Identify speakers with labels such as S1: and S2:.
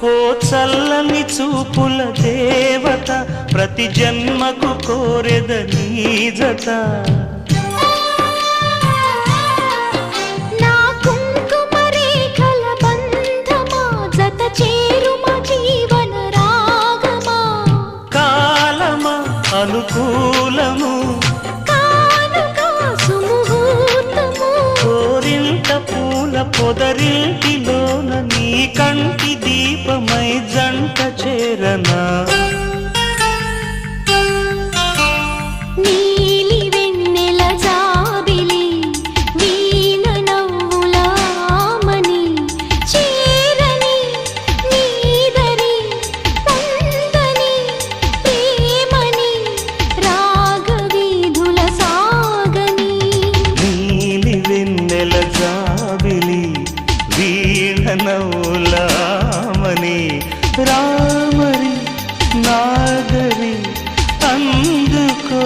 S1: ఓ చల్లని చూపుల దేవత, ప్రతి జన్మకు కోరెద నీ జత.
S2: నా కుంకుమ రేఖల బంధమా, జత చేరుమా జీవన రాగమా.
S1: కాలమా అనుకూలము,
S2: కానుక సుముహూర్తము.
S1: కోరింత పూల పొదరింటిలోన నీ కంటి దీపమై జంట చేరనా.
S2: నీలి వెన్నెల జాబిలి, వీణ నవ్వుల ఆమని. చేరని నీదరి పొందని ప్రేమని, రాగవీధుల సాగని.
S1: నీలి వెన్నెల జాబిలి, వీణ నవ్వులామని, రామరి నాగరి అందుకో